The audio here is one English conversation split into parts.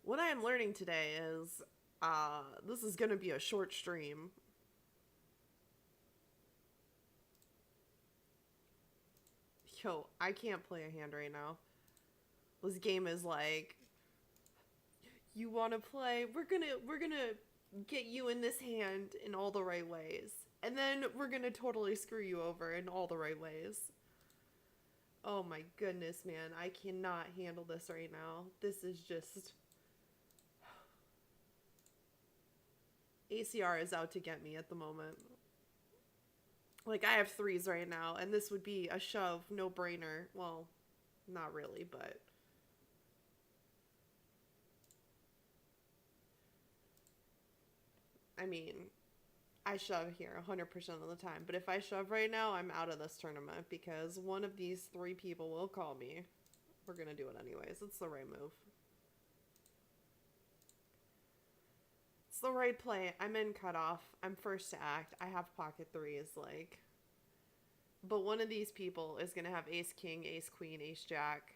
What I am learning today is this is going to be a short stream. Yo, I can't play a hand right now. This game is like, you want to play? We're gonna get you in this hand in all the right ways, and then we're gonna totally screw you over in all the right ways. Oh my goodness, man, I cannot handle this right now. This is just ACR is out to get me at the moment. Like, I have threes right now, and this would be a shove, no brainer. Well, not really, but I mean, I shove here 100% of the time. But if I shove right now, I'm out of this tournament because one of these three people will call me. We're going to do it anyways. It's the right move. It's the right play. I'm in cutoff. I'm first to act. I have pocket threes, like. But one of these people is going to have ace king, ace queen, ace jack,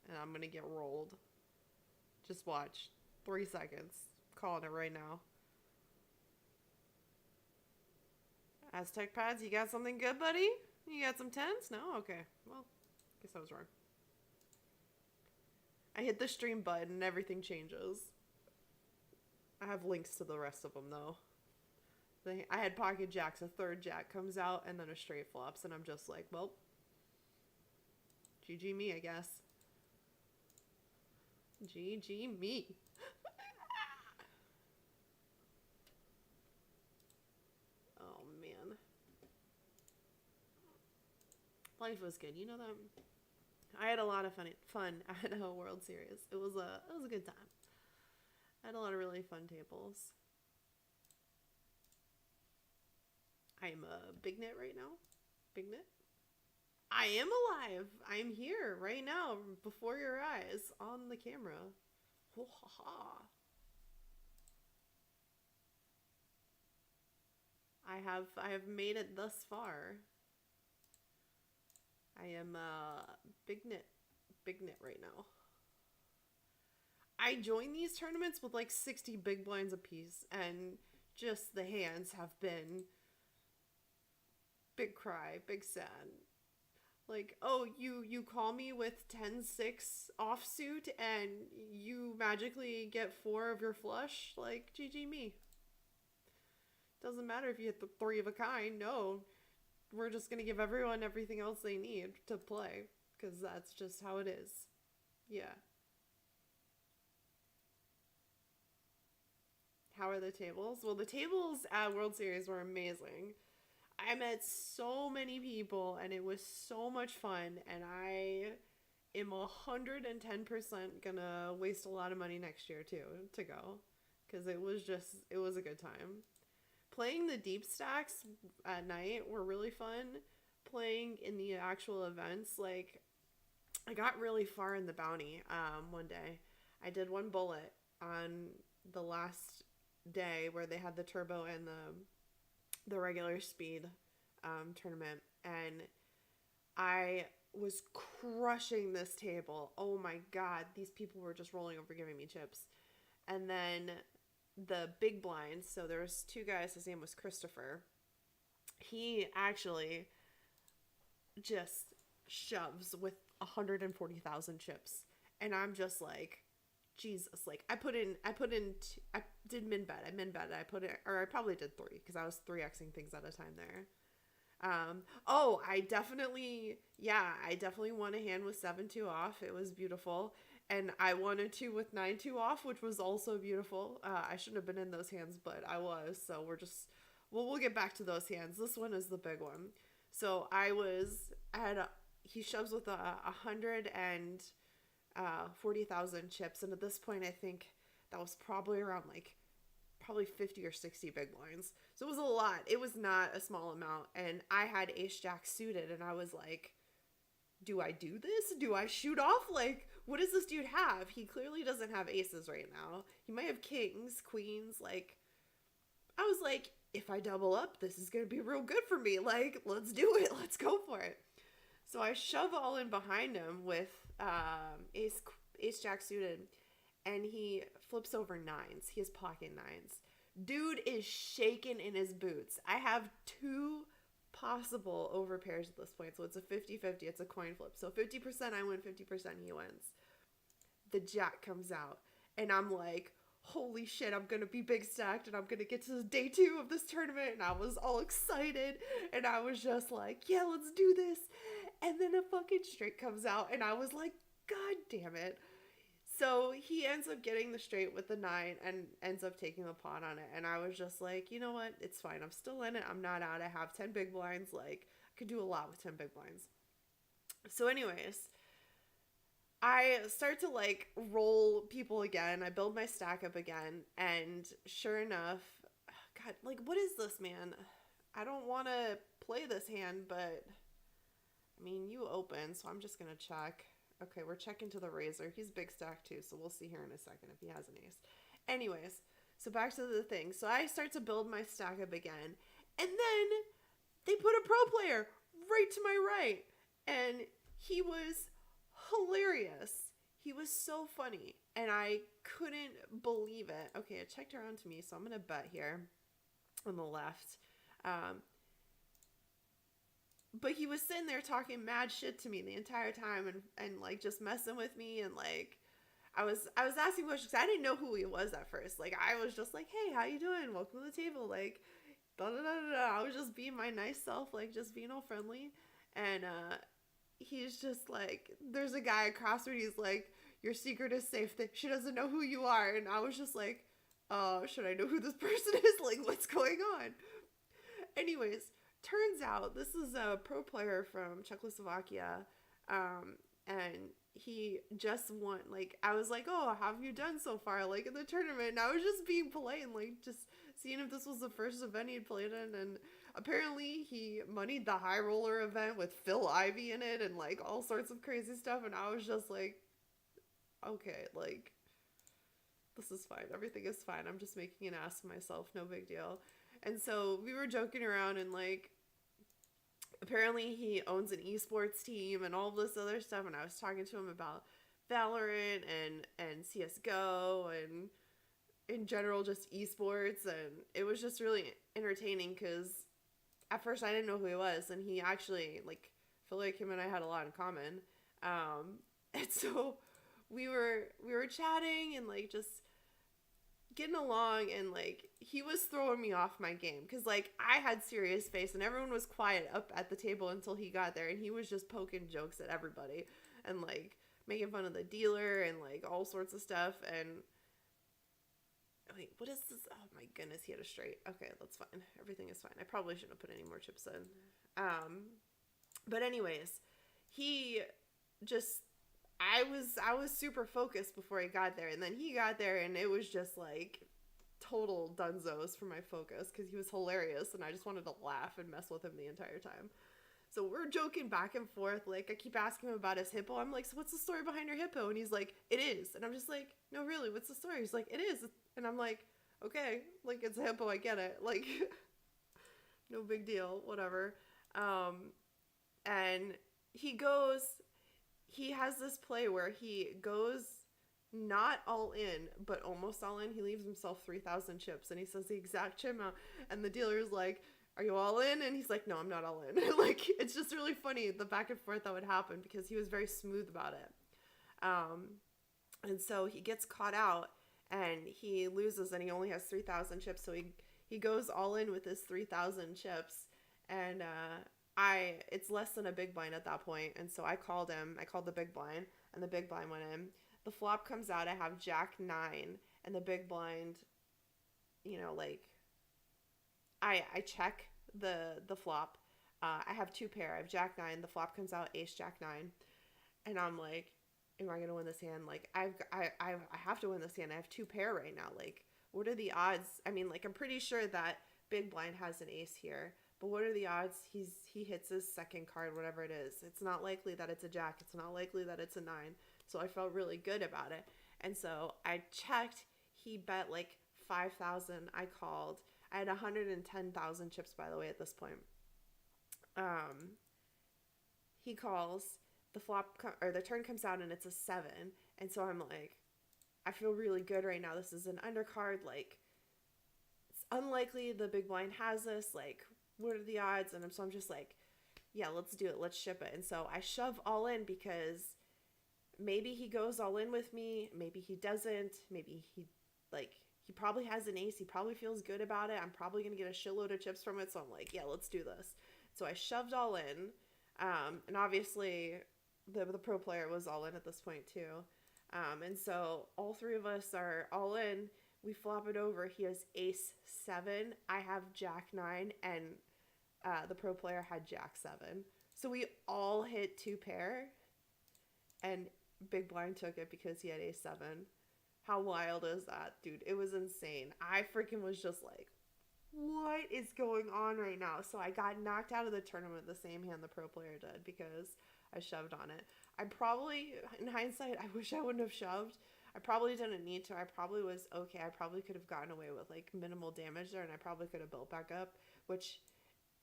and I'm going to get rolled. Just watch. 3 seconds. Calling it right now. Aztec pads, you got something good, buddy? You got some tens? No? Okay. Well, guess I was wrong. I hit the stream button and everything changes. I have links to the rest of them, though. I had pocket jacks, a third jack comes out, and then a straight flops, and I'm just like, well, GG me, I guess. GG me. Oh, man. Life was good, you know that? I had a lot of fun at a World Series. It was a good time. I had a lot of really fun tables. I'm a big knit right now. Big knit. I am alive. I'm here right now before your eyes on the camera. Ho ha ha. I have made it thus far. I am big knit right now. I joined these tournaments with like 60 big blinds apiece, and just the hands have been big cry, big sad. Like, oh, you call me with 10-6 offsuit and you magically get 4 of your flush? Like, GG me. Doesn't matter if you hit the 3 of a kind. No, we're just gonna give everyone everything else they need to play, because that's just how it is. Yeah. How are the tables? Well, the tables at World Series were amazing. I met so many people and it was so much fun, and I am 110% gonna waste a lot of money next year too to go, because it was a good time. Playing the deep stacks at night were really fun. Playing in the actual events, like, I got really far in the bounty one day. I did one bullet on the last day where they had the turbo and the regular speed tournament, and I was crushing this table. Oh my god, these people were just rolling over giving me chips. And then the big blinds, so there was two guys, his name was Christopher. He actually just shoves with 140,000 chips, and I'm just like, Jesus. Like, I did min bet. I put it, or I probably did three, because I was 3xing things at a time there. Oh, I definitely won a hand with 7-2 off. It was beautiful. And I won a 2 with 9-2 off, which was also beautiful. I shouldn't have been in those hands, but I was. So we'll get back to those hands. This one is the big one. So he shoves with 140,000 chips. And at this point, I think that was probably around like probably 50 or 60 big blinds. So it was a lot. It was not a small amount. And I had ace jack suited, and I was like, do I do this? Do I shoot off? Like, what does this dude have? He clearly doesn't have aces right now. He might have kings, queens. Like, I was like, if I double up, this is going to be real good for me. Like, let's do it. Let's go for it. So I shove all in behind him with ace jack suited. and he flips over nines. He has pocket nines. Dude is shaking in his boots. I have two possible over pairs at this point, so it's a 50-50. It's a coin flip. So 50% I win, 50% he wins. The jack comes out, and I'm like, holy shit, I'm gonna be big stacked, and I'm gonna get to day 2 of this tournament, and I was all excited, and I was just like, yeah, let's do this. And then a fucking straight comes out, and I was like, god damn it. So he ends up getting the straight with the 9 and ends up taking the pot on it. And I was just like, you know what? It's fine. I'm still in it. I'm not out. I have 10 big blinds. Like, I could do a lot with 10 big blinds. So anyways, I start to like roll people again. I build my stack up again. And sure enough, God, like, what is this, man? I don't want to play this hand, but I mean, you open, so I'm just going to check. Okay, we're checking to the razor. He's big stack too, so we'll see here in a second if he has an ace. Anyways, so back to the thing. So I start to build my stack up again, and then they put a pro player right to my right, and he was hilarious. He was so funny, and I couldn't believe it. Okay, it checked around to me, so I'm going to bet here on the left. But he was sitting there talking mad shit to me the entire time and like just messing with me, and like I was asking questions because I didn't know who he was at first. Like I was just like, hey, how you doing? Welcome to the table. Like da da da da. I was just being my nice self, like just being all friendly. And he's just like, there's a guy across where he's like, your secret is safe. She doesn't know who you are. And I was just like, should I know who this person is? Like, what's going on? Anyways, turns out this is a pro player from Czechoslovakia, and he just won. Like, I was like, oh, how have you done so far, like, in the tournament? And I was just being polite and, like, just seeing if this was the first event he'd played in, and apparently he moneyed the high roller event with Phil Ivey in it, and, like, all sorts of crazy stuff, and I was just like, okay, like, this is fine. Everything is fine. I'm just making an ass of myself. No big deal. And so we were joking around, and like apparently he owns an esports team and all this other stuff, and I was talking to him about Valorant and CSGO and in general just esports, and it was just really entertaining because at first I didn't know who he was, and he actually, like, I feel like him and I had a lot in common. And so we were chatting and like just getting along, and like he was throwing me off my game because like I had serious face and everyone was quiet up at the table until he got there, and he was just poking jokes at everybody and like making fun of the dealer and like all sorts of stuff. And wait, what is this? Oh my goodness, he had a straight. Okay, that's fine. Everything is fine. I probably shouldn't have put any more chips in. But anyways, he just, I was super focused before he got there, and then he got there and it was just like total dunzos for my focus because he was hilarious and I just wanted to laugh and mess with him the entire time. So we're joking back and forth. Like, I keep asking him about his hippo. I'm like, so what's the story behind your hippo? And he's like, it is. And I'm just like, no, really, what's the story? He's like, it is. And I'm like, okay, like, it's a hippo, I get it. Like, no big deal, whatever. And he has this play where he goes not all in, but almost all in. He leaves himself 3,000 chips, and he says the exact chip amount, and the dealer's like, are you all in? And he's like, no, I'm not all in. Like, it's just really funny, the back and forth that would happen, because he was very smooth about it. And so he gets caught out, and he loses, and he only has 3,000 chips, so he goes all in with his 3,000 chips, and it's less than a big blind at that point, and so I called the big blind, and the big blind went in. The flop comes out, I have Jack 9, and the big blind, like, I check the flop. I have 2 pair. I have Jack 9. The flop comes out, Ace Jack 9, and I'm like, am I gonna win this hand? Like, I have to win this hand. I have 2 pair right now. Like, what are the odds? I mean, like, I'm pretty sure that big blind has an ace here, but what are the odds he hits his second card, whatever it is? It's not likely that it's a jack. It's not likely that it's a 9. So I felt really good about it. And so I checked. He bet like 5,000. I called. I had 110,000 chips, by the way, at this point. He calls. The flop or the turn comes out and it's a 7. And so I'm like, I feel really good right now. This is an undercard. Like, it's unlikely the big blind has this. Like, what are the odds? And so I'm just like, yeah, let's do it. Let's ship it. And so I shove all in because maybe he goes all in with me. Maybe he doesn't. Maybe he probably has an ace. He probably feels good about it. I'm probably going to get a shitload of chips from it. So I'm like, yeah, let's do this. So I shoved all in. And obviously the pro player was all in at this point too. And so all three of us are all in. We flop it over. He has ace 7. I have jack 9. And the pro player had jack 7. So we all hit 2 pair. And big blind took it because he had ace 7. How wild is that, dude? It was insane. I freaking was just like, what is going on right now? So I got knocked out of the tournament the same hand the pro player did because I shoved on it. I probably, in hindsight, I wish I wouldn't have shoved. I probably didn't need to. I probably was okay. I probably could have gotten away with like minimal damage there, and I probably could have built back up. Which,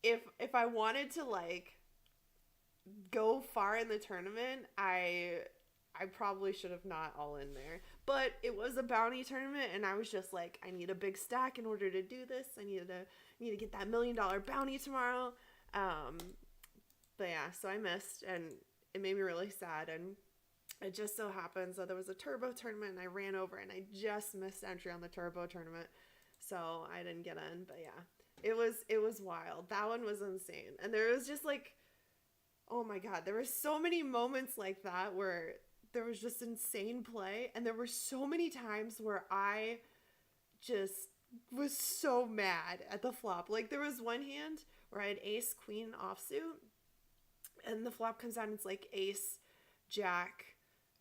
if I wanted to like go far in the tournament, I probably should have not all in there. But it was a bounty tournament, and I was just like, I need a big stack in order to do this. I need to get that $1 million bounty tomorrow. But yeah, so I missed, and it made me really sad. And it just so happens that there was a turbo tournament, and I ran over, and I just missed entry on the turbo tournament, so I didn't get in. But yeah, it was wild. That one was insane, and there was just like, oh my god, there were so many moments like that where there was just insane play, and there were so many times where I just was so mad at the flop. Like, there was one hand where I had ace queen offsuit, and the flop comes out and it's like ace jack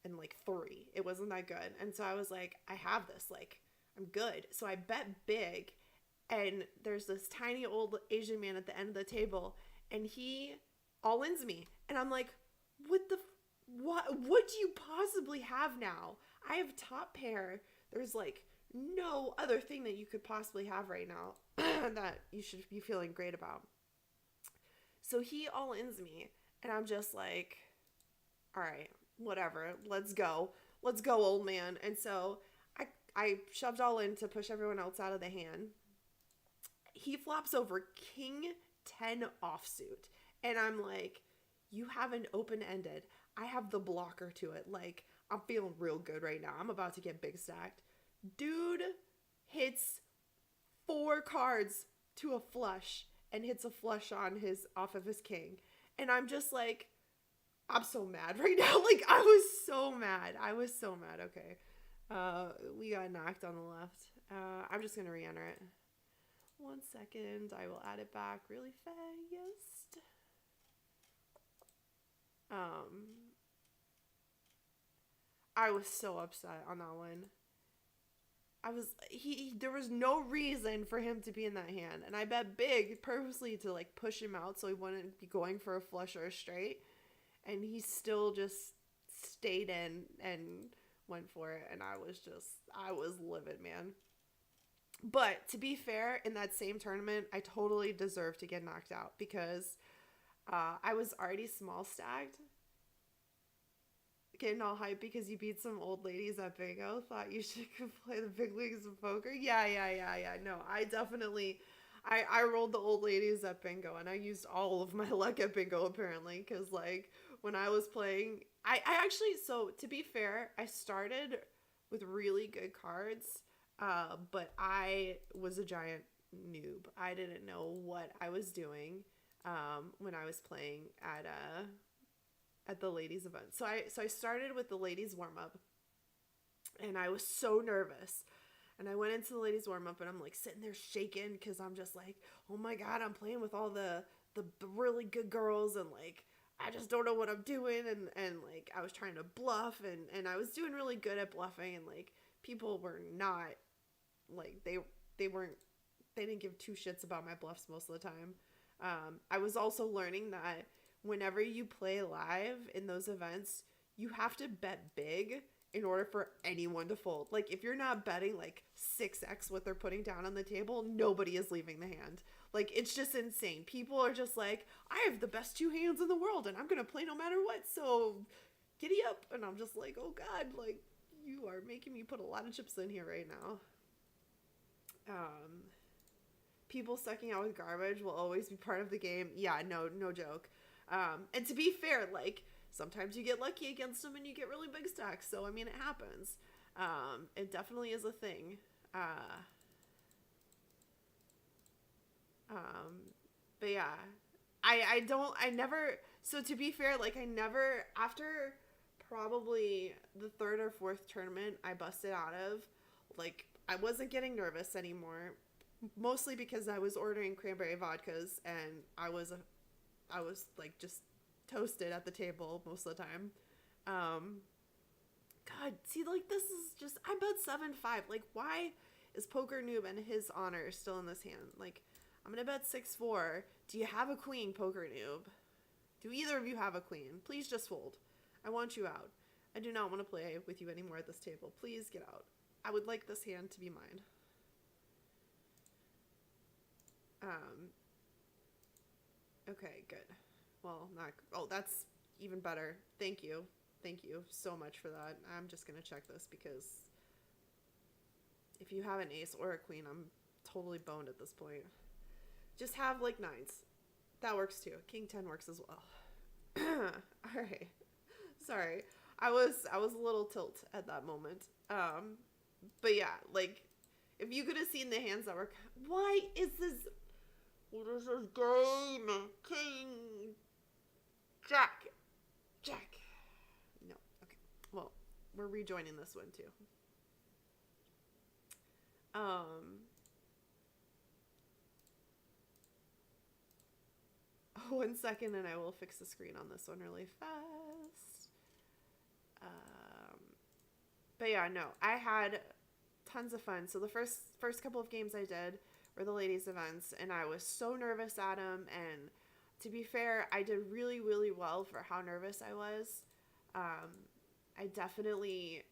and like 3. It wasn't that good, and so I was like, I have this, like, I'm good. So I bet big, and there's this tiny old Asian man at the end of the table, and he all-ins me, and I'm like, what do you possibly have now? I have top pair. There's like no other thing that you could possibly have right now that you should be feeling great about. So he all-ins me, and I'm just like, all right, whatever, let's go, old man. And so I shoved all in to push everyone else out of the hand. He flops over king 10 offsuit, and I'm like, you have an open-ended. I have the blocker to it. Like, I'm feeling real good right now. I'm about to get big stacked. Dude hits 4 cards to a flush and hits a flush on off of his king. And I'm just like, I'm so mad right now. Like, I was so mad. Okay. We got knocked on the left. I'm just going to re-enter it. 1 second. I will add it back really fast. I was so upset on that one. There was no reason for him to be in that hand, and I bet big purposely to like push him out so he wouldn't be going for a flush or a straight, and he still just stayed in and went for it, and I was livid, man. But to be fair, in that same tournament, I totally deserved to get knocked out because I was already small stacked, getting all hyped because you beat some old ladies at bingo. Thought you should play the big leagues of poker. Yeah. No, I definitely, I rolled the old ladies at bingo, and I used all of my luck at bingo apparently, because like when I was playing, I actually, so to be fair, I started with really good cards, but I was a giant noob. I didn't know what I was doing when I was playing at the ladies event. So I started with the ladies warm up, and I was so nervous. And I went into the ladies warm up, and I'm like sitting there shaking because I'm just like, oh my god, I'm playing with all the really good girls, and like I just don't know what I'm doing, and like I was trying to bluff, and I was doing really good at bluffing, and like people were not like they didn't give 2 shits about my bluffs most of the time. I was also learning that whenever you play live in those events, you have to bet big in order for anyone to fold. Like, if you're not betting like 6x what they're putting down on the table, nobody is leaving the hand. Like, it's just insane. People are just like, I have the best 2 hands in the world, and I'm gonna play no matter what, so giddy up. And I'm just like, oh god, like, You are making me put a lot of chips in here right now. People sucking out with garbage will always be part of the game. Yeah, no joke. And to be fair, like, sometimes you get lucky against them and you get really big stacks. So, I mean, it happens. It definitely is a thing. But yeah, I never, so to be fair, like, I never, after probably the third or fourth tournament I busted out of, like, I wasn't getting nervous anymore, mostly because I was ordering cranberry vodkas and I was like just toasted at the table most of the time. God, see, like, this is just, I bet 7-5. Like, why is Poker Noob and his honor still in this hand? Like, I'm gonna bet 6-4. Do you have a queen, Poker Noob? Do either of you have a queen? Please just fold. I want you out. I do not want to play with you anymore at this table. Please get out. I would like this hand to be mine. Okay, good. Well, not, oh, that's even better. Thank you. Thank you so much for that. I'm just gonna check this because if you have an ace or a queen, I'm totally boned at this point. Just have, like, nines. That works too. King 10 works as well. Alright. Sorry. I was a little tilt at that moment. But yeah, like, if you could have seen the hands that were... Why is this... What is this game? King... Jack. No. Okay. Well, we're rejoining this one too. 1 second and I will fix the screen on this one really fast. But yeah, no, I had tons of fun. So the first couple of games I did were the ladies events, and I was so nervous at them. And to be fair, I did really, really well for how nervous I was. I definitely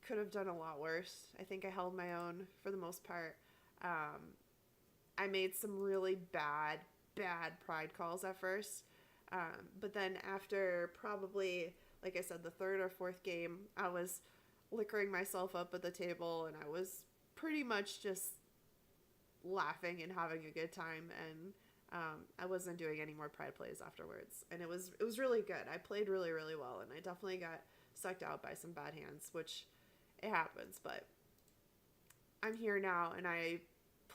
could have done a lot worse. I think I held my own for the most part. I made some really bad pride calls at first. But then after probably, like I said, the third or fourth game, I was liquoring myself up at the table and I was pretty much just laughing and having a good time. And I wasn't doing any more pride plays afterwards. And it was really good. I played really, really well, and I definitely got sucked out by some bad hands, which it happens, but I'm here now and I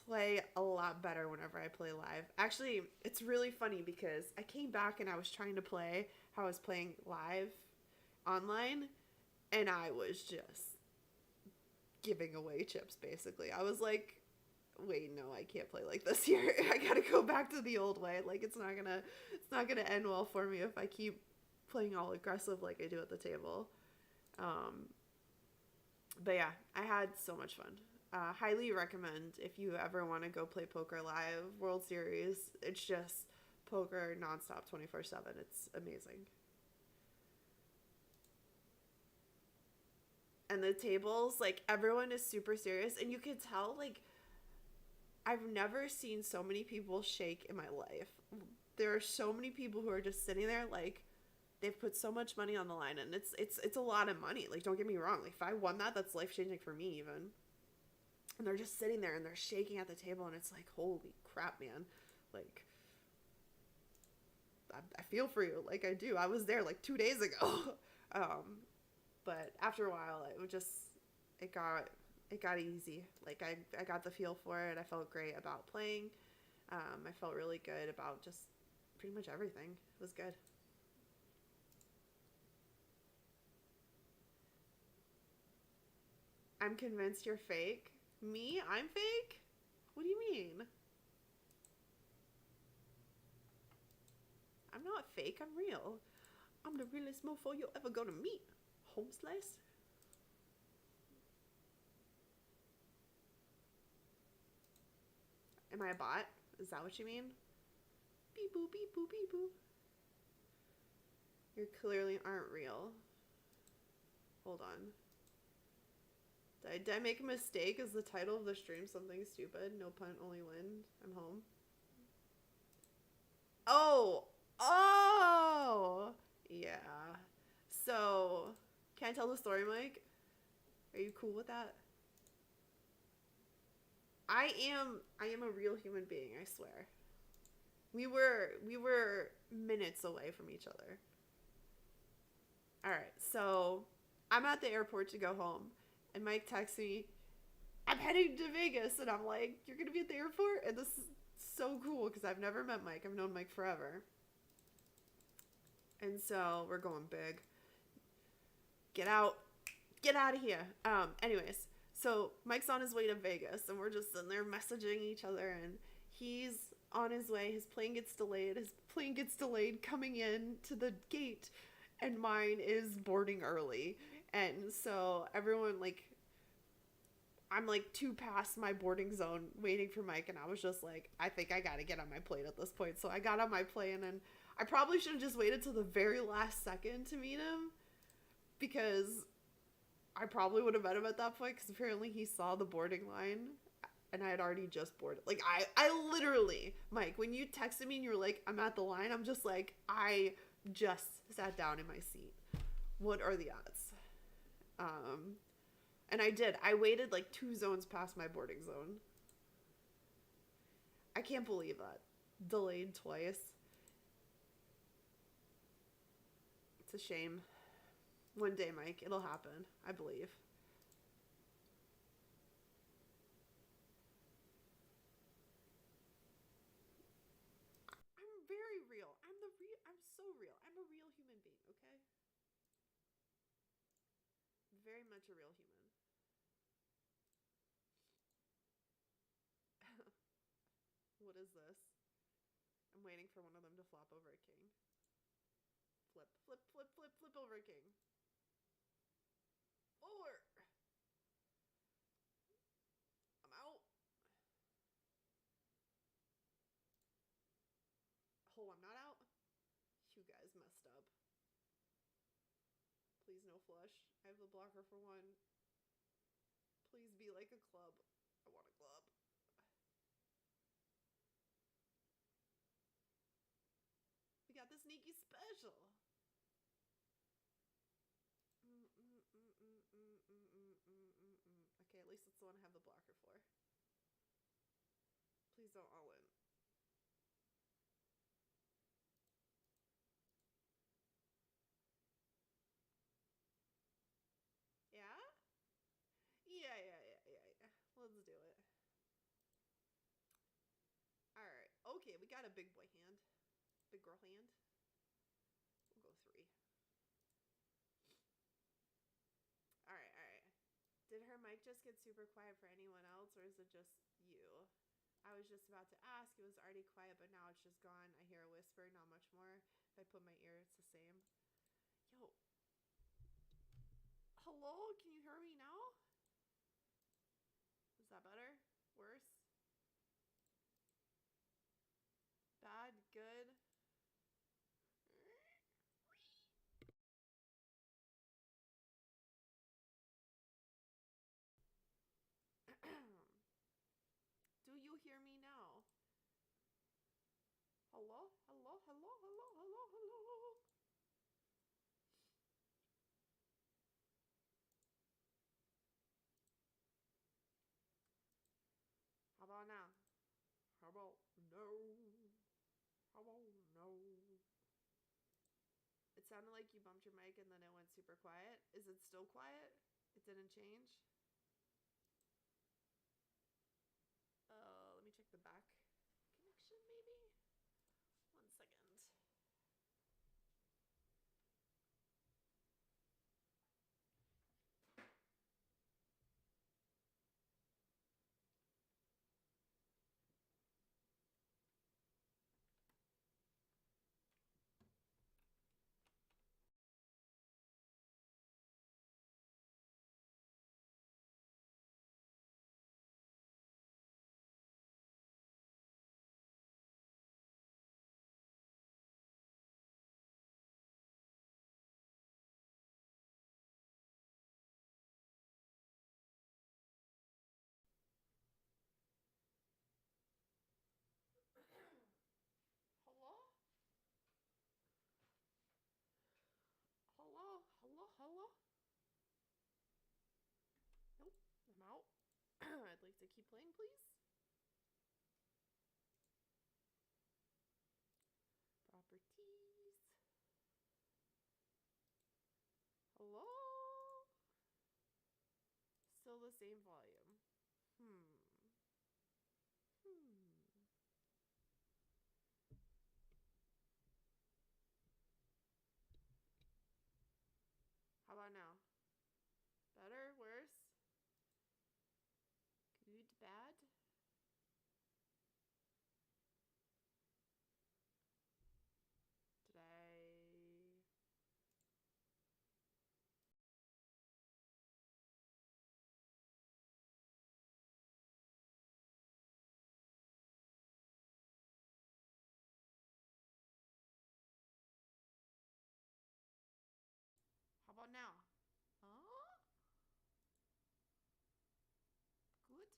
play a lot better whenever I play live. Actually, it's really funny because I came back and I was trying to play how I was playing live online, and I was just giving away chips basically. I was like, wait, no, I can't play like this here. I gotta go back to the old way. Like, it's not gonna end well for me if I keep playing all aggressive like I do at the table. But yeah, I had so much fun. Highly recommend if you ever want to go play poker live, World Series. It's just poker nonstop 24/7. It's amazing. And the tables, like, everyone is super serious, and you could tell, like, I've never seen so many people shake in my life. There are so many people who are just sitting there, like, they've put so much money on the line, and it's a lot of money. Like, don't get me wrong. Like, if I won that, that's life-changing for me even. And they're just sitting there and they're shaking at the table, and it's like, holy crap, man. Like, I feel for you. Like, I do. I was there like 2 days ago. But after a while, it got easy. Like, I got the feel for it. I felt great about playing. I felt really good about just pretty much everything. It was good. I'm convinced you're fake. Me? I'm fake? What do you mean? I'm not fake. I'm real. I'm the realest mofo you're ever gonna meet. Home slice? Am I a bot? Is that what you mean? Beep boop, beep boop, beep boop. You clearly aren't real. Hold on. Did I make a mistake? Is the title of the stream something stupid? No punt, only win. I'm home. Oh! Yeah. So, can I tell the story, Mike? Are you cool with that? I am a real human being, I swear. We were minutes away from each other. All right, so I'm at the airport to go home, and Mike texts me, "I'm heading to Vegas," and I'm like, "You're gonna be at the airport?" And this is so cool because I've never met Mike. I've known Mike forever, and so we're going big. Get out, get out of here. Anyways, so Mike's on his way to Vegas, and we're just sitting there messaging each other, and he's on his way. His plane gets delayed. His plane gets delayed coming in to the gate, and mine is boarding early. And so everyone like I'm like two past my boarding zone waiting for Mike, and I was just like, I think I gotta get on my plane at this point. So I got on my plane, and I probably should have just waited till the very last second to meet him because I probably would have met him at that point because apparently he saw the boarding line and I had already just boarded. Like I literally, Mike, when you texted me and you were like, I'm at the line, I'm just like, I just sat down in my seat. What are the odds? Um, and I did. I waited like 2 zones past my boarding zone. I can't believe that. Delayed twice. It's a shame. One day, Mike, it'll happen. I believe. I'm very real. I'm so real. I'm a real human being, okay? Very much a real human. What is this? I'm waiting for one of them to flop over a king. Flip, flip, flip, flip, flip over a king. Four. I'm out. Oh, I'm not out. You guys messed up. Please no flush. I have the blocker for one. Please be like a club. I want a club. We got the sneaky special. Okay, at least it's the one I have the blocker for. Please don't all in. Yeah? Yeah. Let's do it. Alright. Okay, we got a big boy hand. Big girl hand. We'll go 3. Alright. Did her mic just get super quiet for anyone else, or is it just you? I was just about to ask. It was already quiet, but now it's just gone. I hear a whisper, not much more. If I put my ear, it's the same. Yo. Hello? Can you hear me now? Is that better? Worse? Bad? Good? Do you hear me now? Hello? Hello? How about now? How about no? How about no? It sounded like you bumped your mic and then it went super quiet. Is it still quiet? It didn't change? Let me check the back connection maybe? 1 second. to keep playing, please? Properties. Hello? Still the same volume. How about now? Better? Worse? Good? Bad? Did I... How about now? Huh? Good?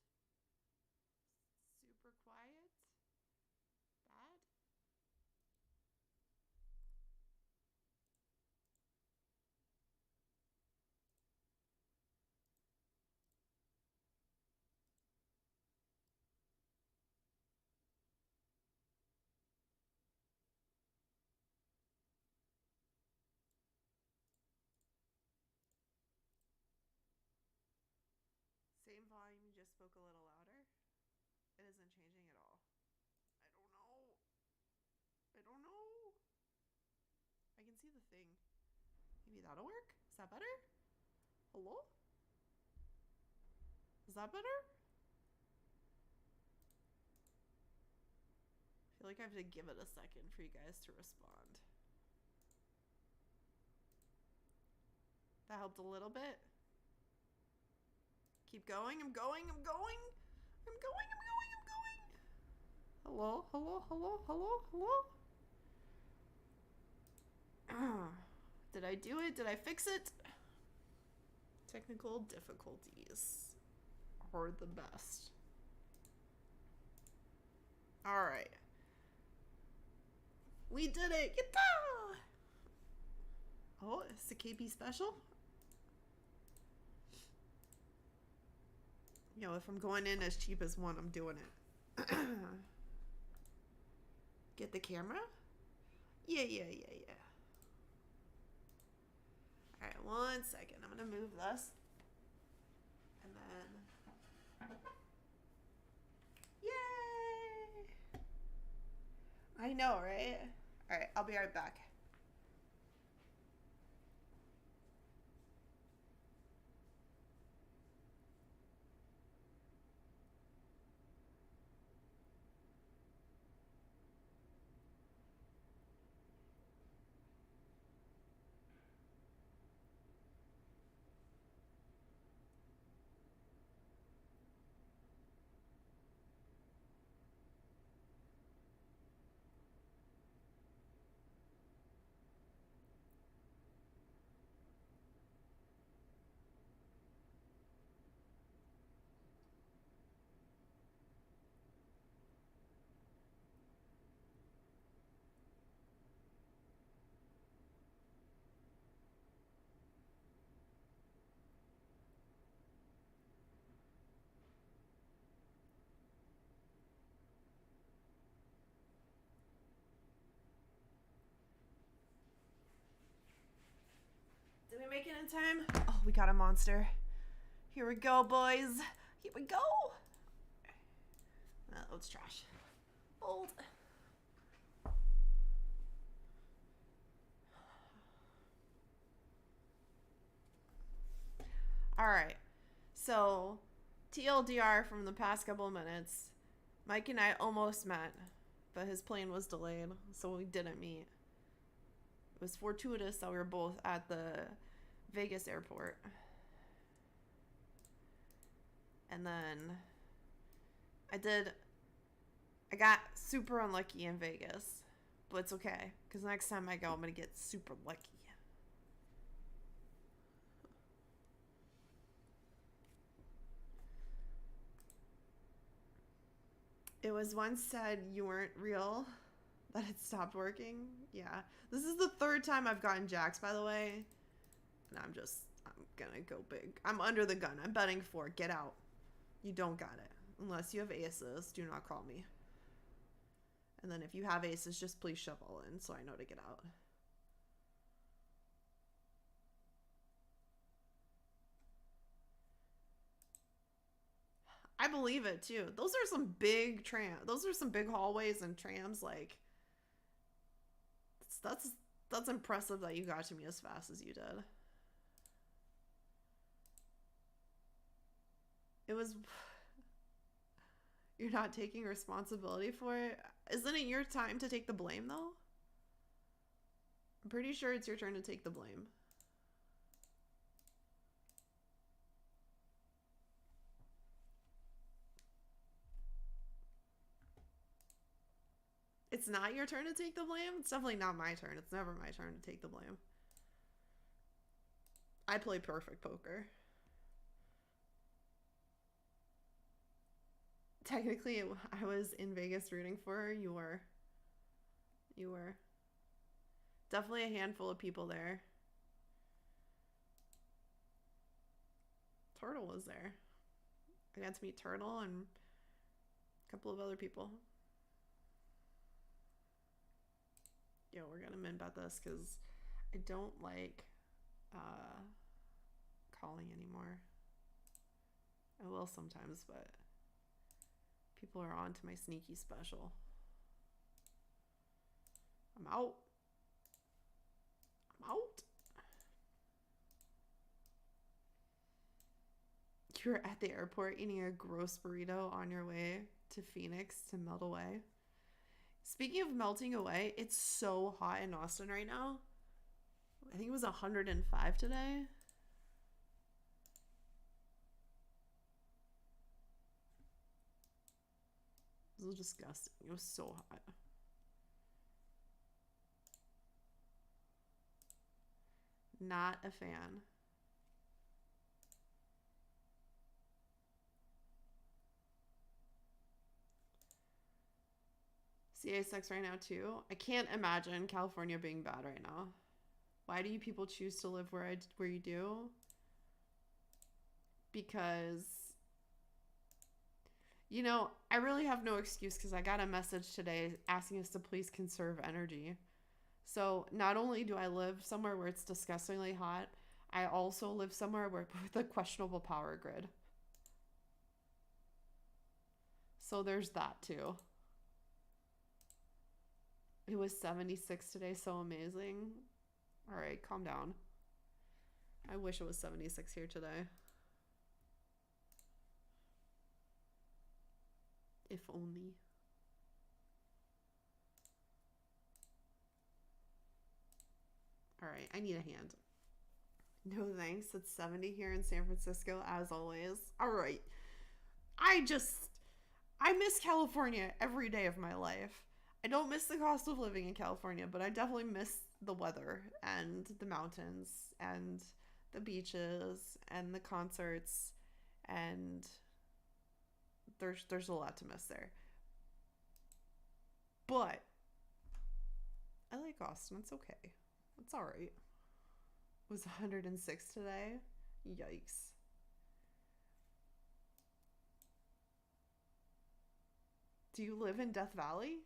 Super quiet? Bad? Same volume, you just spoke a little louder? It isn't changing at all. I don't know. I don't know. I can see the thing. Maybe that'll work? Is that better? Hello? Is that better? I feel like I have to give it a second for you guys to respond. That helped a little bit. Keep going. I'm going. I'm going. I'm going. I'm going. I'm going. Hello? Hello? Hello? Hello? Hello? Did I do it? Did I fix it? Technical difficulties are the best. All right. We did it. Yatta! Oh, it's a KP special? You know, if I'm going in as cheap as one, I'm doing it. Get the camera? Yeah. All right, 1 second. I'm going to move this. And then... Yay! I know, right? All right, I'll be right back. Did we make it in time? Oh, we got a monster. Here we go, boys. Here we go. Let's trash. Bold. All right. So, TLDR from the past couple of minutes. Mike and I almost met, but his plane was delayed, so we didn't meet. It was fortuitous that we were both at the Vegas airport. And then I got super unlucky in Vegas, but it's okay, because next time I go, I'm going to get super lucky. It was once said you weren't real, that it stopped working. Yeah. This is the third time I've gotten jacks, by the way. And I'm gonna go big. I'm under the gun. I'm betting 4. Get out. You don't got it. Unless you have aces, do not call me. And then if you have aces, just please shuffle in so I know to get out. I believe it too. Those are some big those are some big hallways and trams. Like, that's impressive that you got to me as fast as you did. It was. You're not taking responsibility for it. Isn't it your time to take the blame though? I'm pretty sure it's your turn to take the blame. It's not your turn to take the blame? It's definitely not my turn. It's never my turn to take the blame. I play perfect poker. Technically, I was in Vegas rooting for her. You were. You were. Definitely a handful of people there. Turtle was there. I got to meet Turtle and a couple of other people. Yo, we're gonna min bet this because I don't like calling anymore. I will sometimes, but people are on to my sneaky special. I'm out. I'm out. You're at the airport eating a gross burrito on your way to Phoenix to melt away. Speaking of melting away, it's so hot in Austin right now. I think it was 105 today. It was disgusting. It was so hot. Not a fan. CA sucks right now too. I can't imagine California being bad right now. Why do you people choose to live where you do? Because, you know, I really have no excuse because I got a message today asking us to please conserve energy. So not only do I live somewhere where it's disgustingly hot, I also live somewhere with a questionable power grid. So there's that too. It was 76 today, so amazing. All right, calm down. I wish it was 76 here today. If only. All right, I need a hand. No thanks. It's 70 here in San Francisco, as always. All right. I miss California every day of my life. I don't miss the cost of living in California, but I definitely miss the weather and the mountains and the beaches and the concerts, and there's a lot to miss there. But I like Austin. It's okay. It's all right. It was 106 today. Yikes. Do you live in Death Valley?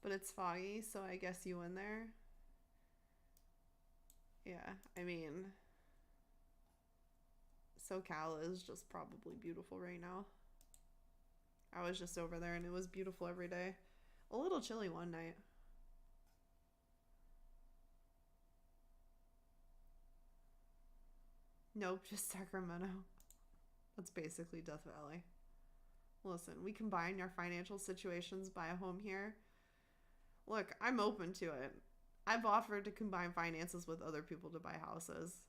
But it's foggy, so I guess you in there. Yeah, I mean, SoCal is just probably beautiful right now. I was just over there and it was beautiful every day. A little chilly one night. Nope, just Sacramento. That's basically Death Valley. Listen, we combine our financial situations, buy a home here. Look, I'm open to it. I've offered to combine finances with other people to buy houses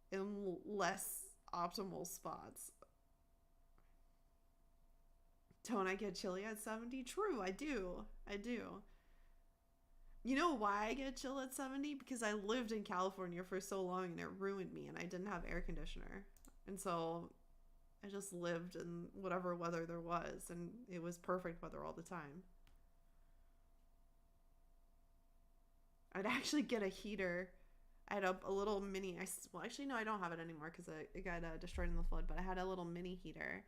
in less optimal spots. Don't I get chilly at 70? True, I do. I do. You know why I get chill at 70? Because I lived in California for so long and it ruined me and I didn't have air conditioner. And so I just lived in whatever weather there was and it was perfect weather all the time. I'd actually get a heater I had a little mini. Well, actually, no, I don't have it anymore because it got destroyed in the flood. But I had a little mini heater,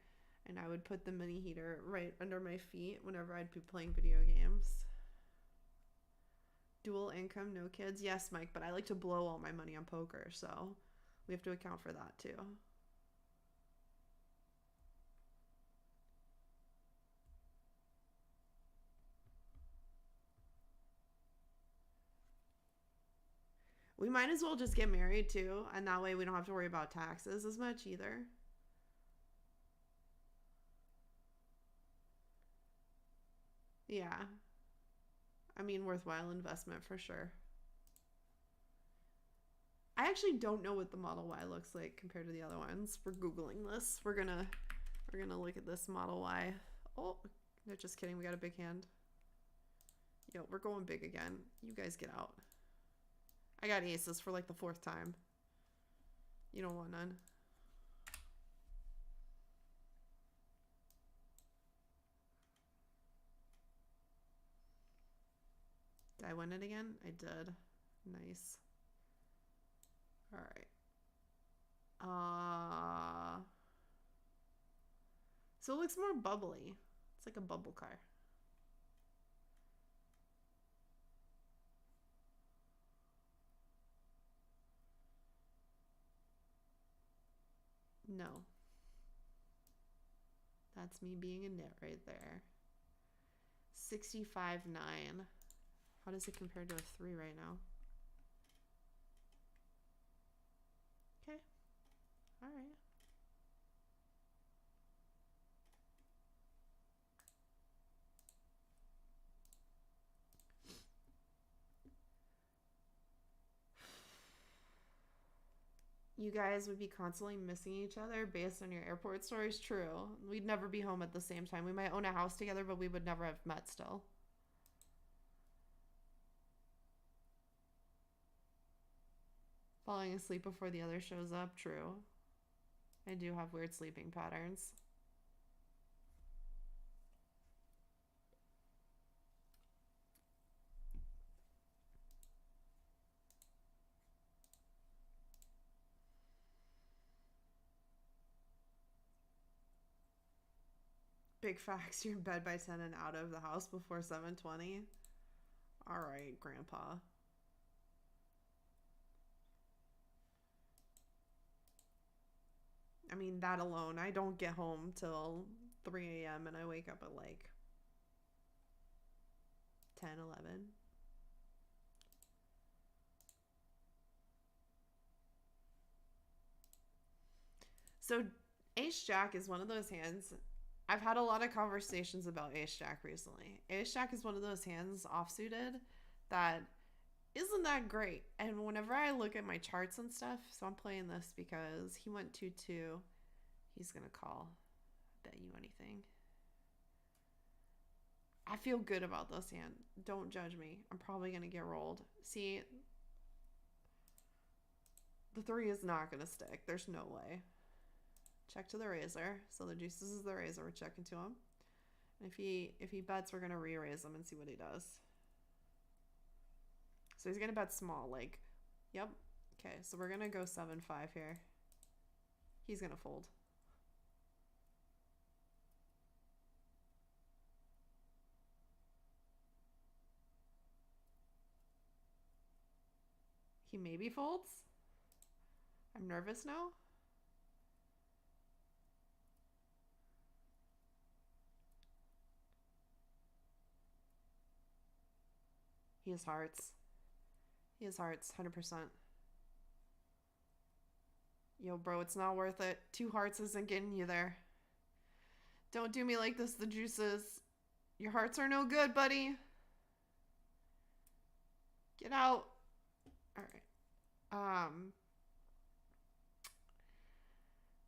and I would put the mini heater right under my feet whenever I'd be playing video games. Dual income, no kids. Yes, Mike, but I like to blow all my money on poker, so we have to account for that too. We might as well just get married too, and that way we don't have to worry about taxes as much either. Yeah. I mean, worthwhile investment for sure. I actually don't know what the Model Y looks like compared to the other ones. We're Googling this. We're gonna look at this Model Y. Oh, no, just kidding. We got a big hand. Yo, we're going big again. You guys get out. I got aces for like the 4th time. You don't want none. Did I win it again? I did. Nice. All right. So it looks more bubbly. It's like a bubble car. No. That's me being a nit right there. 65.9. How does it compare to a 3 right now? Okay. All right. You guys would be constantly missing each other based on your airport stories. True. We'd never be home at the same time. We might own a house together, but we would never have met still. Falling asleep before the other shows up. True. I do have weird sleeping patterns. Big facts. You're in bed by 10 and out of the house before 7:20. All right, Grandpa. I mean, that alone. I don't get home till 3 a.m. and I wake up at like 10, 11. So Ace Jack is one of those hands. I've had a lot of conversations about Ace Jack recently. Ace Jack is one of those hands offsuited that isn't that great. And whenever I look at my charts and stuff, so I'm playing this because he went 2-2. He's going to call. Bet you anything. I feel good about this hand. Don't judge me. I'm probably going to get rolled. See, the 3 is not going to stick. There's no way. Check to the razor. So the deuces is the razor. We're checking to him. And if he bets, we're going to re-raise him and see what he does. So he's going to bet small. Like, yep. Okay, so we're going to go 7-5 here. He's going to fold. He maybe folds. I'm nervous now. He has hearts. He has hearts, 100%. Yo, bro, it's not worth it. 2 hearts isn't getting you there. Don't do me like this, the juices. Your hearts are no good, buddy. Get out. All right.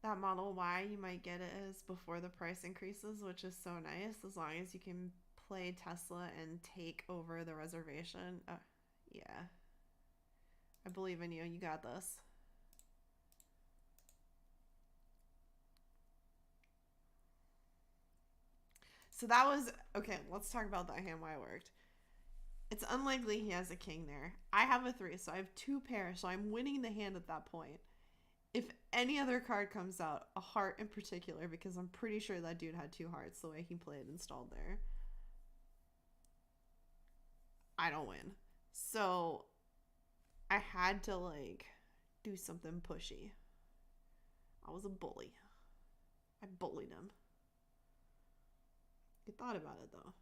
That Model Y, you might get it as before the price increases, which is so nice as long as you can play Tesla and take over the reservation. Yeah. I believe in you. You got this. So that was, okay, let's talk about that hand, why it worked. It's unlikely he has a king there. I have a 3, so I have 2 pairs, so I'm winning the hand at that point. If any other card comes out, a heart in particular, because I'm pretty sure that dude had 2 hearts the way he played installed there, I don't win. So I had to like do something pushy. I was a bully. I bullied him. He thought about it though.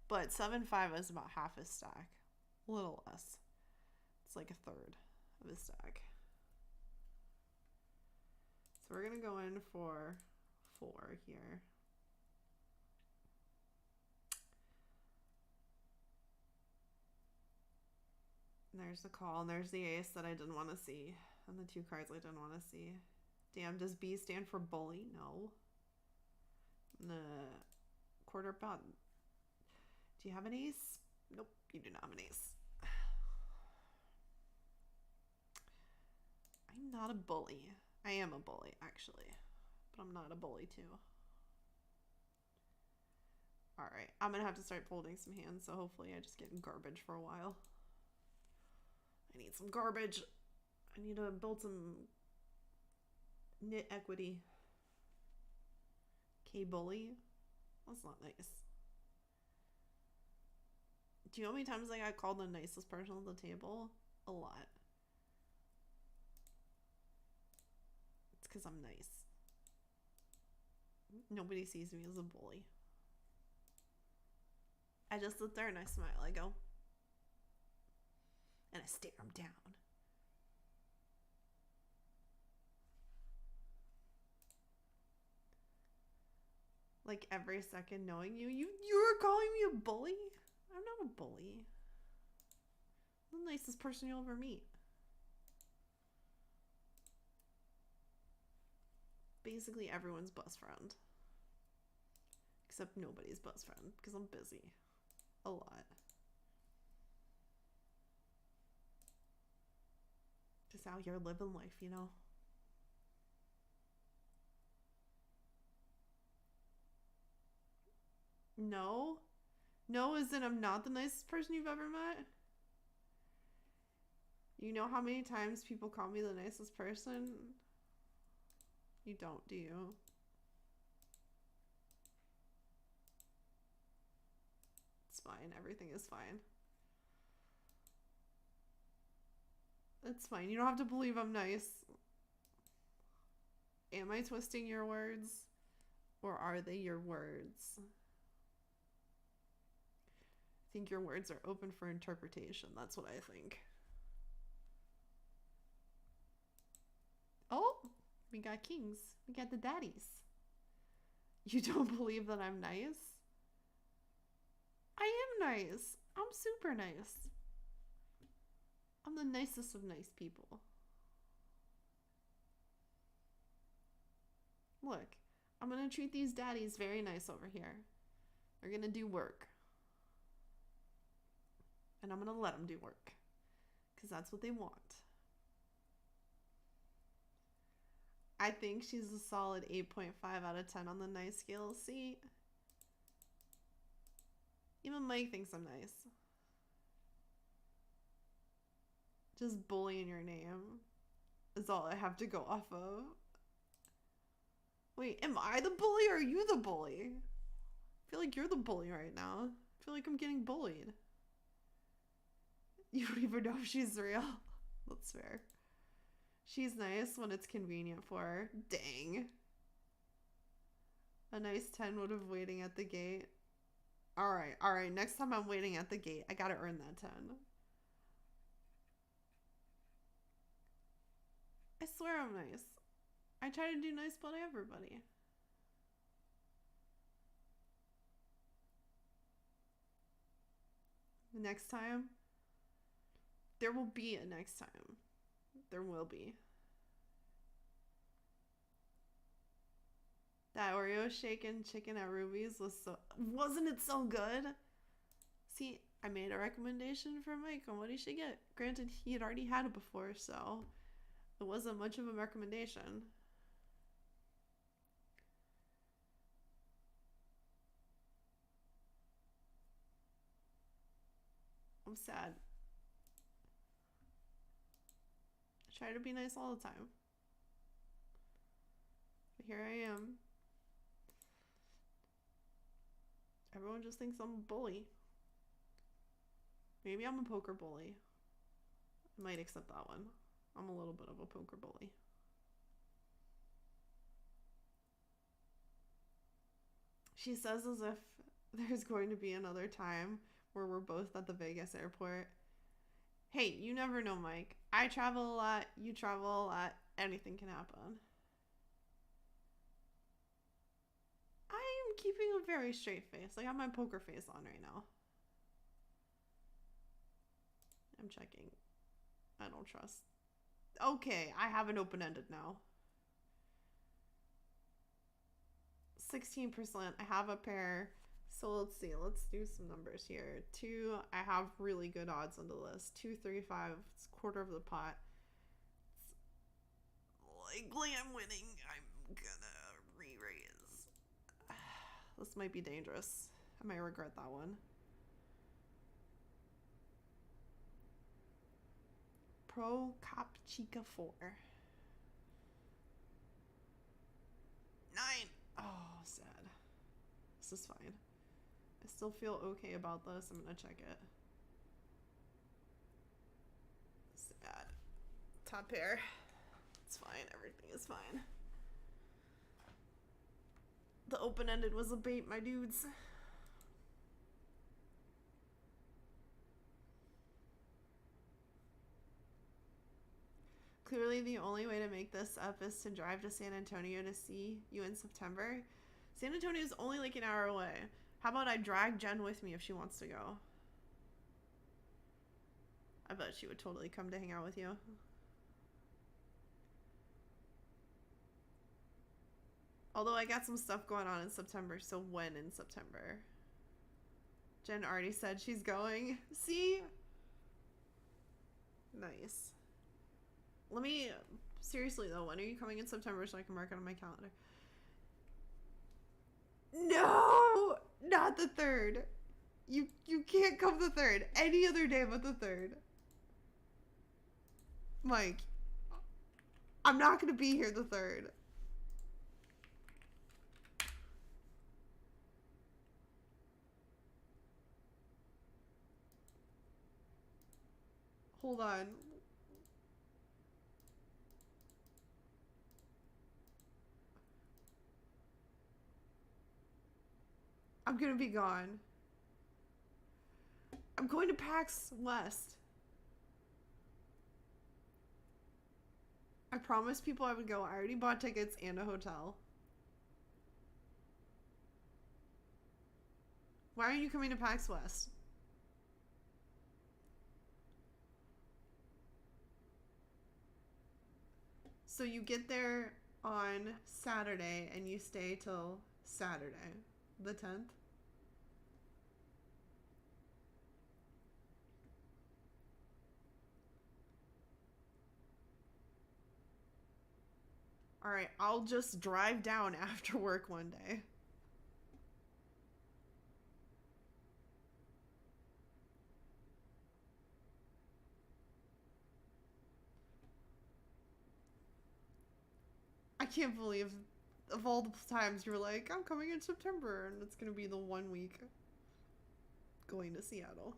But 7-5 is about half his stack. A little less. It's like a third of his stack. So we're going to go in for 4 here. And there's the call, and there's the ace that I didn't want to see. And the 2 cards I didn't want to see. Damn, does B stand for bully? No. The quarter pot. Do you have an ace? Nope, you do not have an ace. I'm not a bully. I am a bully, actually. But I'm not a bully, too. Alright, I'm going to have to start folding some hands, so hopefully I just get garbage for a while. I need some garbage. I need to build some knit equity. K-bully? That's not nice. Do you know how many times I got called the nicest person at the table? A lot. It's because I'm nice. Nobody sees me as a bully. I just sit there and I smile. I go. And I stare him down. Like every second knowing you were calling me a bully? I'm not a bully. I'm the nicest person you'll ever meet. Basically everyone's best friend. Except nobody's best friend because I'm busy. A lot. Just out here living life, you know? No? No, as in I'm not the nicest person you've ever met? You know how many times people call me the nicest person? You don't, do you? It's fine. Everything is fine. It's fine. You don't have to believe I'm nice. Am I twisting your words? Or are they your words? I think your words are open for interpretation. That's what I think. Oh, we got kings. We got the daddies. You don't believe that I'm nice? I am nice. I'm super nice. I'm the nicest of nice people. Look, I'm gonna treat these daddies very nice over here. They're gonna do work. And I'm gonna let them do work. Because that's what they want. I think she's a solid 8.5 out of 10 on the nice scale. See? Even Mike thinks I'm nice. Just bullying your name is all I have to go off of. Wait, am I the bully or are you the bully? I feel like you're the bully right now. I feel like I'm getting bullied. You don't even know if she's real. That's fair. She's nice when it's convenient for her. Dang. A nice 10 would have waiting at the gate. Alright. Next time I'm waiting at the gate, I gotta earn that 10. I swear I'm nice. I try to do nice by everybody. Next time, there will be a next time. There will be. That Oreo shaken chicken at Ruby's wasn't it so good? See, I made a recommendation for Mike on what he should get. Granted, he had already had it before, so it wasn't much of a recommendation. I'm sad. I try to be nice all the time. But here I am. Everyone just thinks I'm a bully. Maybe I'm a poker bully. I might accept that one. I'm a little bit of a poker bully. She says as if there's going to be another time where we're both at the Vegas airport. Hey, you never know, Mike. I travel a lot. You travel a lot. Anything can happen. I'm keeping a very straight face. I got my poker face on right now. I'm checking. I don't trust. Okay, I have an open-ended now. 16%. I have a pair. So let's see. Let's do some numbers here. 2, I have really good odds on the list. 2, 3, 5. It's a quarter of the pot. It's likely I'm winning. I'm gonna re-raise. This might be dangerous. I might regret that one. Pro Cop Chica 4. 9. Oh, sad. This is fine. I still feel okay about this. I'm gonna check it. Sad. Top pair. It's fine. Everything is fine. The open-ended was a bait, my dudes. Clearly the only way to make this up is to drive to San Antonio to see you in September. San Antonio is only like an hour away. How about I drag Jen with me if she wants to go? I bet she would totally come to hang out with you. Although I got some stuff going on in September, so when in September? Jen already said she's going. See? Nice. Let me, seriously though, when are you coming in September so I can mark it on my calendar? No! Not the 3rd. You can't come the 3rd. Any other day but the 3rd. Mike, I'm not going to be here the 3rd. Hold on. I'm gonna be gone. I'm going to PAX West. I promised people I would go. I already bought tickets and a hotel. Why are you coming to PAX West? So you get there on Saturday and you stay till Saturday, the 10th? Alright, I'll just drive down after work one day. I can't believe of all the times you were like, I'm coming in September, and it's gonna be the 1 week going to Seattle.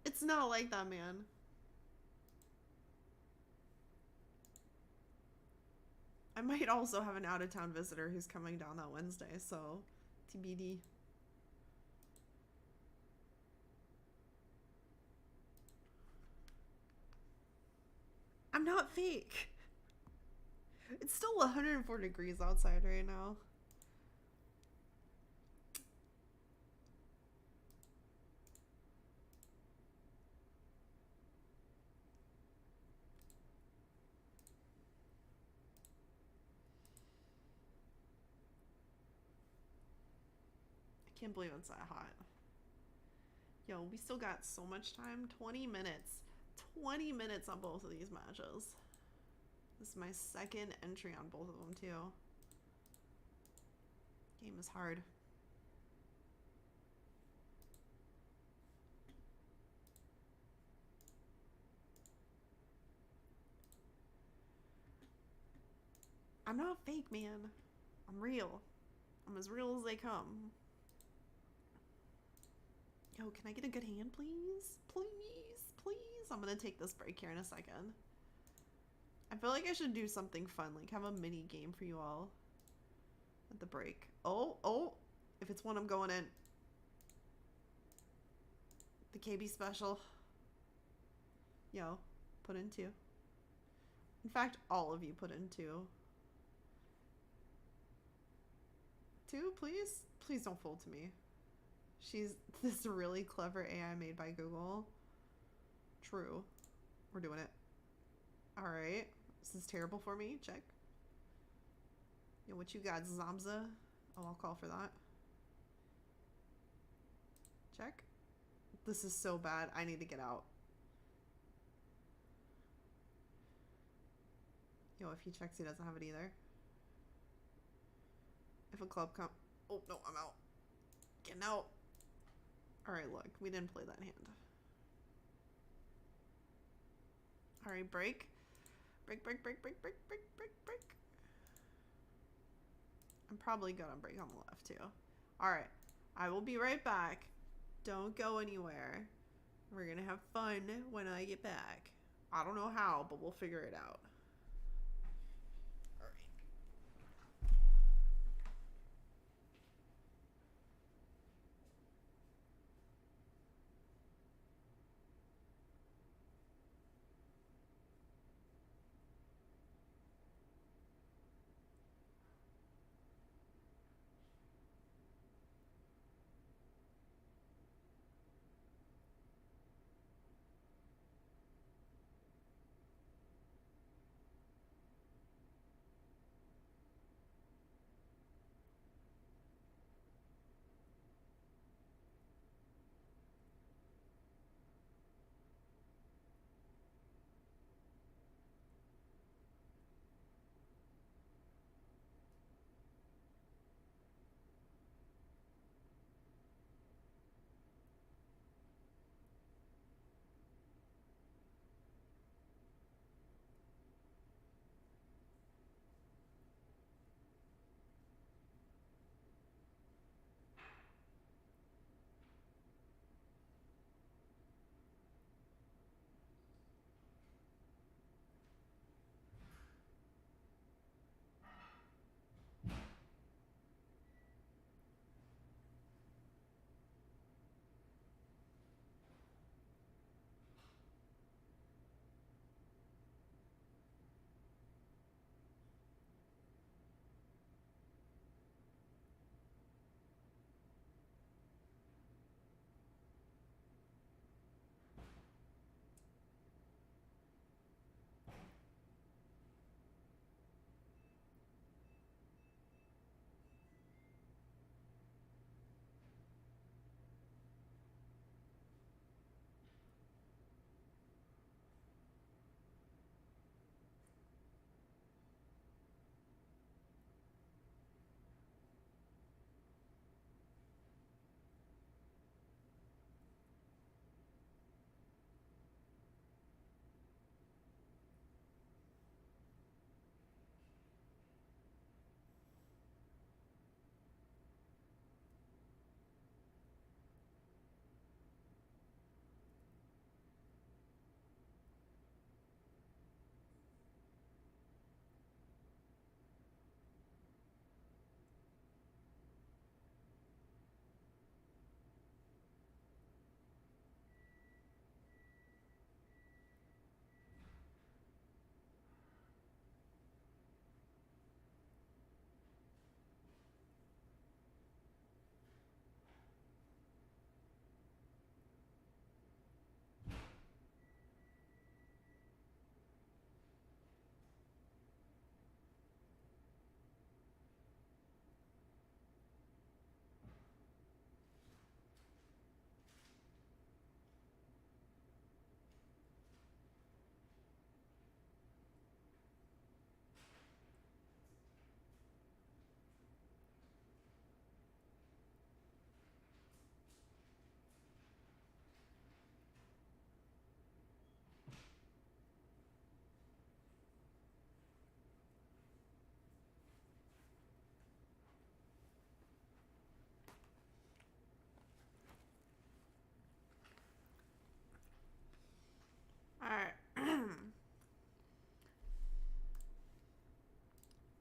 It's not like that, man. I might also have an out-of-town visitor who's coming down that Wednesday, so TBD. I'm not fake. It's still 104 degrees outside right now. I can't believe it's that hot. Yo, we still got so much time. 20 minutes. 20 minutes on both of these matches. This is my second entry on both of them too. Game is hard. I'm not fake, man. I'm real. I'm as real as they come. Yo, can I get a good hand, please? Please, please. I'm gonna take this break here in a second. I feel like I should do something fun, like have a mini game for you all at the break. Oh, if it's one, I'm going in. The KB special. Yo, put in 2. In fact, all of you put in 2. 2, please? Please don't fold to me. She's this really clever AI made by Google. True. We're doing it. Alright. This is terrible for me. Check. Yo, what you got, Zamza? Oh, I'll call for that. Check. This is so bad. I need to get out. Yo, if he checks, he doesn't have it either. If a club come... Oh, no, I'm out. Getting out. Alright, look. We didn't play that hand. Alright, break. Break. I'm probably good on break on the left, too. Alright. I will be right back. Don't go anywhere. We're gonna have fun when I get back. I don't know how, but we'll figure it out.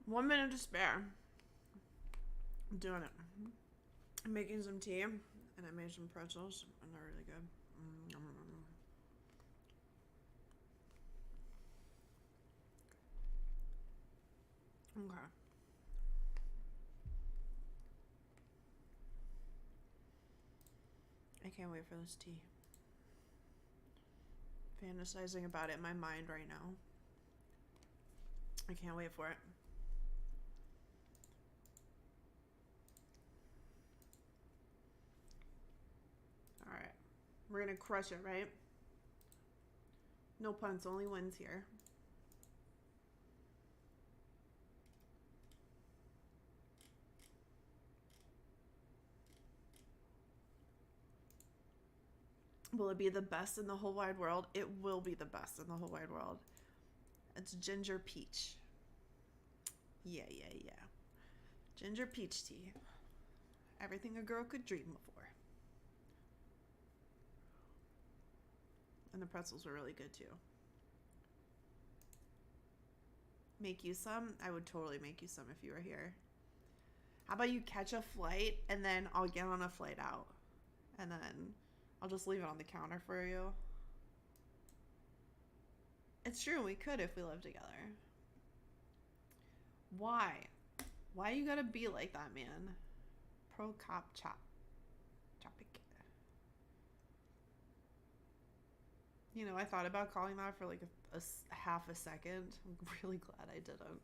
1 minute to spare. I'm doing it. I'm making some tea, and I made some pretzels, and they're really good. Okay. I can't wait for this tea. Fantasizing about it in my mind right now. I can't wait for it. Alright. We're gonna crush it, right? No punts, only wins here. Will it be the best in the whole wide world? It will be the best in the whole wide world. It's ginger peach. Yeah. Ginger peach tea. Everything a girl could dream of. And the pretzels were really good too. Make you some? I would totally make you some if you were here. How about you catch a flight and then I'll get on a flight out. And then I'll just leave it on the counter for you. It's true, we could if we lived together. Why? Why you gotta be like that, man? Pro cop chop. Chopic. You know, I thought about calling that for like a half a second. I'm really glad I didn't.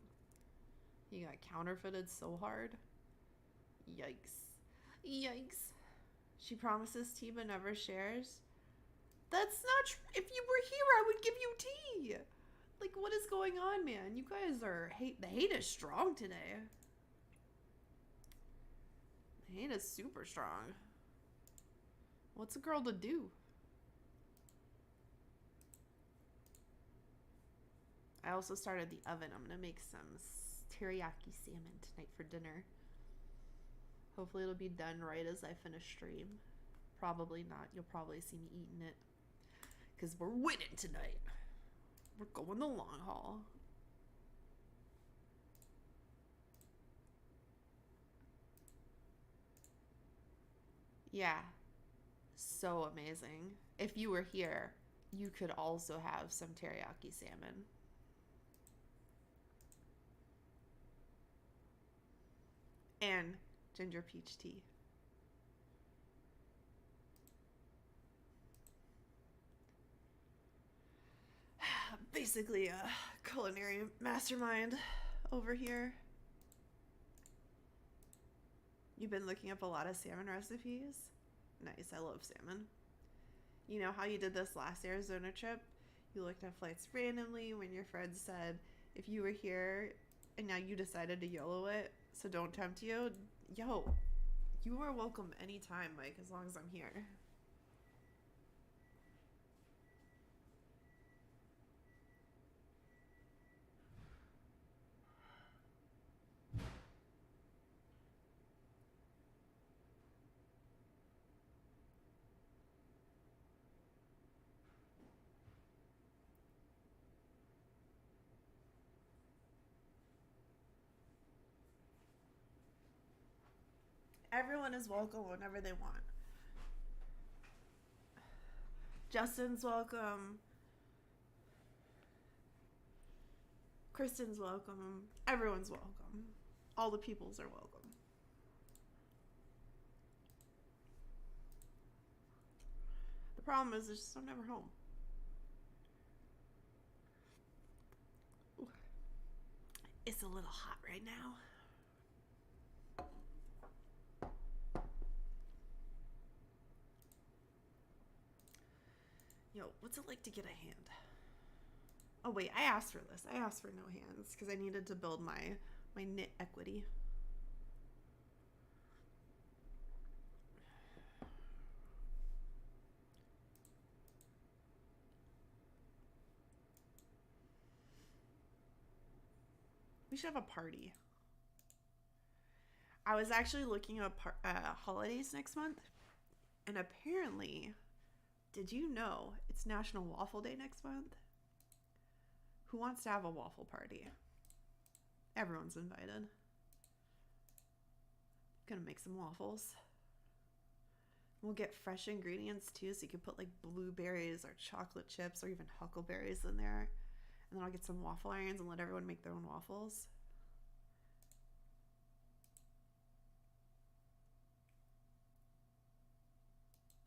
He got counterfeited so hard. Yikes. She promises tea but never shares. That's not true. If you were here, I would give you tea. Like, what is going on, man? You guys are the hate is strong today. The hate is super strong. What's a girl to do? I also started the oven. I'm going to make some teriyaki salmon tonight for dinner. Hopefully it'll be done right as I finish stream. Probably not. You'll probably see me eating it. Because we're winning tonight. We're going the long haul. Yeah. So amazing. If you were here, you could also have some teriyaki salmon. And ginger peach tea. Basically a culinary mastermind over here. You've been looking up a lot of salmon recipes? Nice, I love salmon. You know how you did this last Arizona trip? You looked at flights randomly when your friend said, if you were here and now you decided to YOLO it, so don't tempt you. Yo, you are welcome anytime, Mike, as long as I'm here. Everyone is welcome whenever they want. Justin's welcome. Kristen's welcome. Everyone's welcome. All the peoples are welcome. The problem is, just I'm never home. Ooh. It's a little hot right now. Yo, what's it like to get a hand? Oh wait, I asked for this. I asked for no hands because I needed to build my knit equity. We should have a party. I was actually looking at holidays next month, and apparently, did you know it's National Waffle Day next month? Who wants to have a waffle party? Everyone's invited. Gonna make some waffles. We'll get fresh ingredients too, so you can put like blueberries or chocolate chips or even huckleberries in there. And then I'll get some waffle irons and let everyone make their own waffles.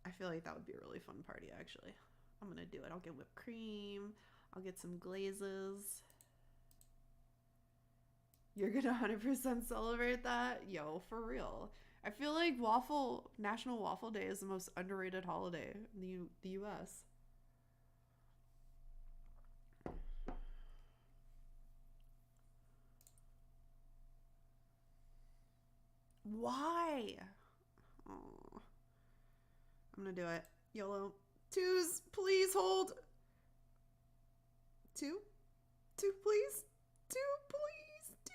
I feel like that would be a really fun party, actually. I'm gonna do it. I'll get whipped cream. I'll get some glazes. You're gonna 100% celebrate that? Yo, for real. I feel like National Waffle Day is the most underrated holiday in the US. Why? Oh, I'm gonna do it. YOLO. Twos, please hold. Two? Two, please? Two, please? Two.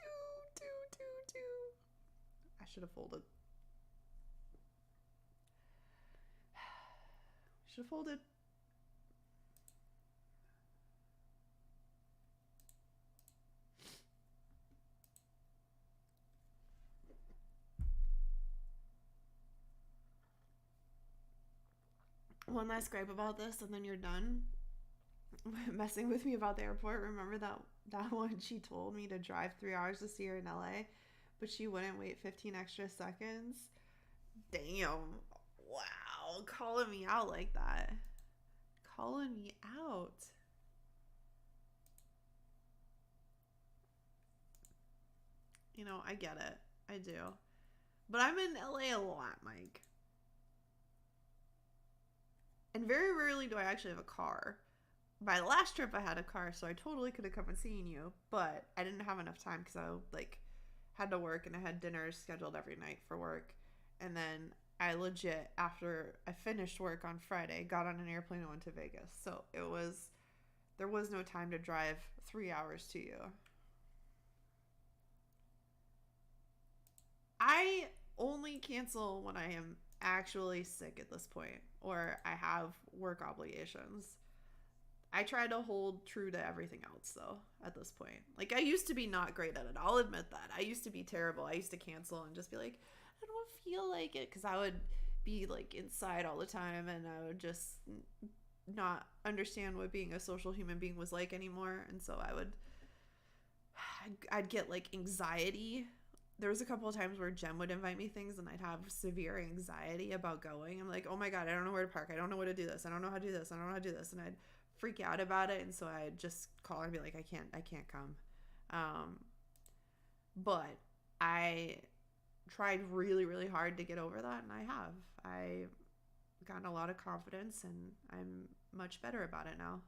I should have folded. Should have folded. One last gripe about this, and then you're done. Messing with me about the airport. Remember that one she told me to drive 3 hours to see her in LA, but she wouldn't wait 15 extra seconds? Damn. Wow. Calling me out like that. Calling me out. You know, I get it. I do. But I'm in LA a lot, Mike. And very rarely do I actually have a car. My last trip I had a car, so I totally could have come and seen you, but I didn't have enough time because I had to work and I had dinners scheduled every night for work. And then I legit, after I finished work on Friday, got on an airplane and went to Vegas. So there was no time to drive 3 hours to you. I only cancel when I am actually sick at this point or I have work obligations. I try to hold true to everything else though at this point. Like I used to be not great at it. I'll admit that. I used to be terrible. I used to cancel and just be like, I don't feel like it, because I would be like inside all the time and I would just not understand what being a social human being was like anymore. And so I'd get like anxiety. There was a couple of times where Jem would invite me things and I'd have severe anxiety about going. I'm like, oh my God, I don't know where to park. I don't know what to do this. I don't know how to do this. I don't know how to do this. And I'd freak out about it. And so I'd just call her and be like, I can't come. But I tried really, really hard to get over that. And I gotten a lot of confidence and I'm much better about it now.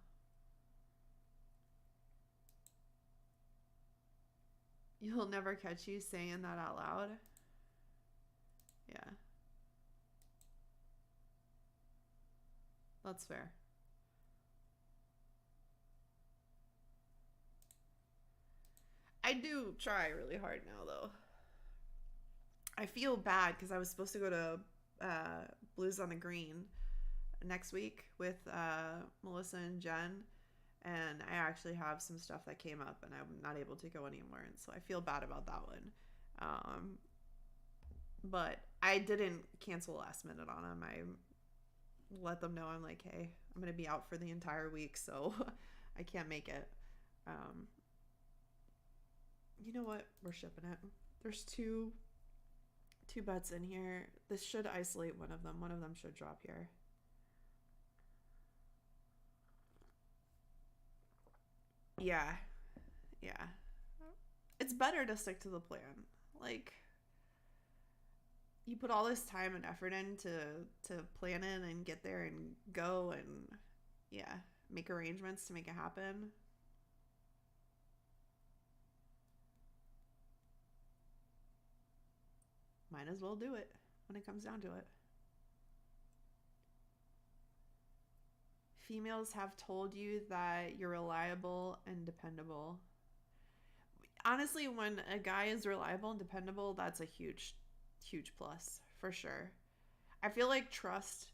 You'll never catch you saying that out loud. Yeah. That's fair. I do try really hard now, though. I feel bad because I was supposed to go to Blues on the Green next week with Melissa and Jen, and I actually have some stuff that came up, and I'm not able to go anymore, and so I feel bad about that one. But I didn't cancel last minute on them. I let them know I'm like, hey, I'm gonna be out for the entire week, so I can't make it. Um, you know what? We're shipping it. There's two bets in here. This should isolate one of them. One of them should drop here. Yeah. Yeah. It's better to stick to the plan. Like you put all this time and effort in to plan it and get there and go and yeah, make arrangements to make it happen. Might as well do it when it comes down to it. Females have told you that you're reliable and dependable. Honestly, when a guy is reliable and dependable, that's a huge plus for sure. I feel like trust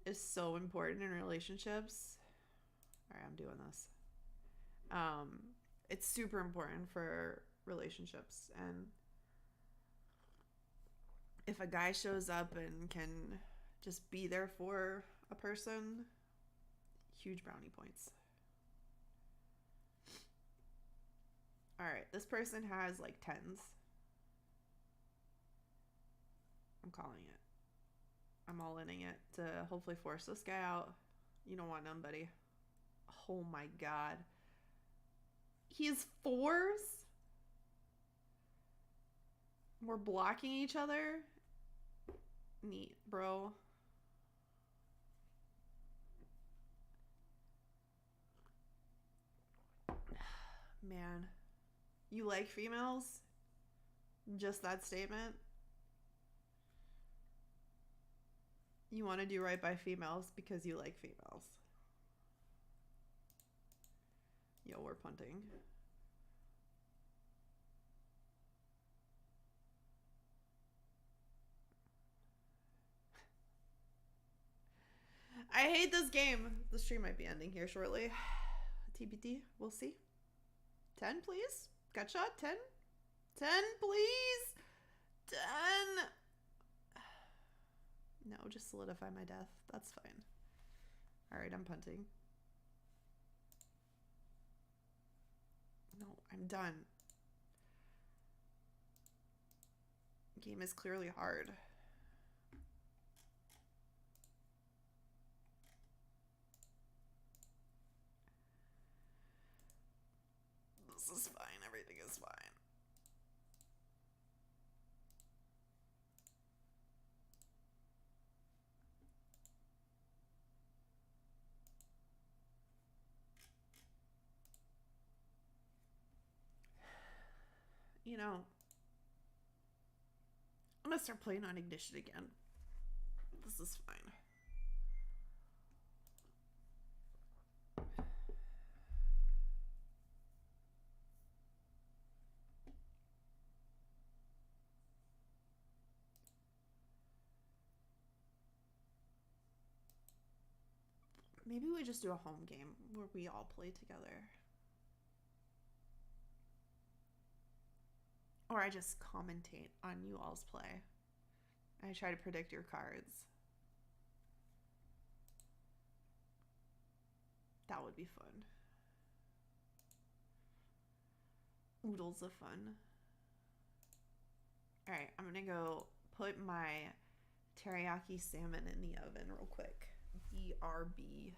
is so important in relationships. All right, I'm doing this. Um, it's super important for relationships. And if a guy shows up and can just be there for a person, huge brownie points. All right, this person has like tens. I'm calling it. I'm all inning it to hopefully force this guy out. You don't want none, buddy. Oh my god. He has fours? We're blocking each other? Neat, bro. Man. You like females? Just that statement? You want to do right by females because you like females. Yo, we're punting. I hate this game. The stream might be ending here shortly. TBD, we'll see. 10, please. Gut shot, 10. 10, please. 10. No, just solidify my death. That's fine. All right, I'm punting. No, I'm done. Game is clearly hard. This is fine. Everything is fine. You know, I'm gonna start playing on Ignition again. This is fine. Maybe we just do a home game where we all play together. Or I just commentate on you all's play. I try to predict your cards. That would be fun. Oodles of fun. Alright, I'm gonna go put my teriyaki salmon in the oven real quick. BRB.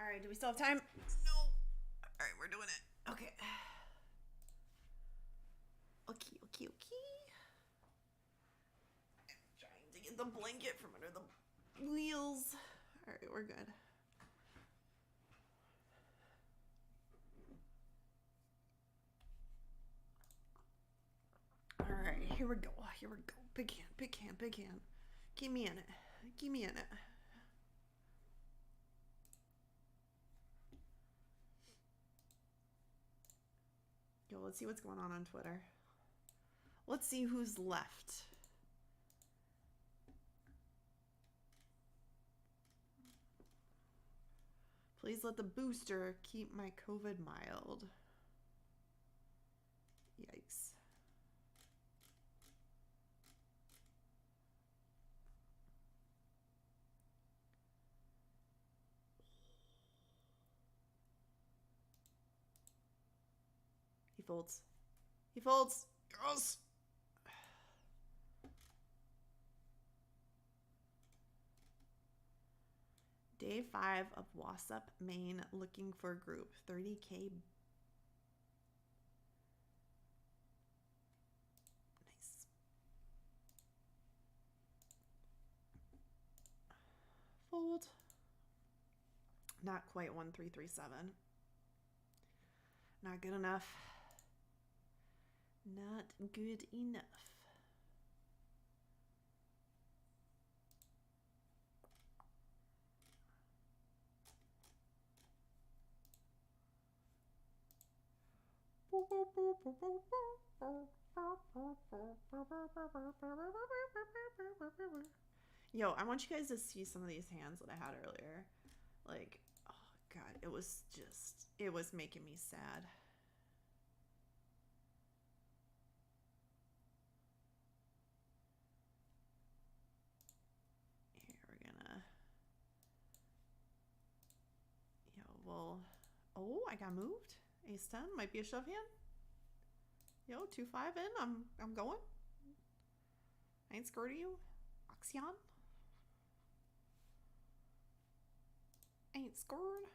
Alright, do we still have time? No. Alright, we're doing it. Okay. Okay. I'm trying to get the blanket from under the wheels. Alright, we're good. Alright, here we go. Big hand. Keep me in it. let's see what's going on Twitter. Let's see who's left. Please let the booster keep my COVID mild. Yikes. He folds. He folds. Yes. Day 5 of WSOP Maine looking for group. 30K. Nice. Fold. Not quite 1337. Not good enough. Not good enough. Yo, I want you guys to see some of these hands that I had earlier. Like, oh god, it was making me sad. Here, we're gonna... Yo, well... Oh, I got moved. Ace 10 might be a shove hand. Yo, 2-5 in. I'm going. I ain't scared of you. Oxyon. Ain't scared.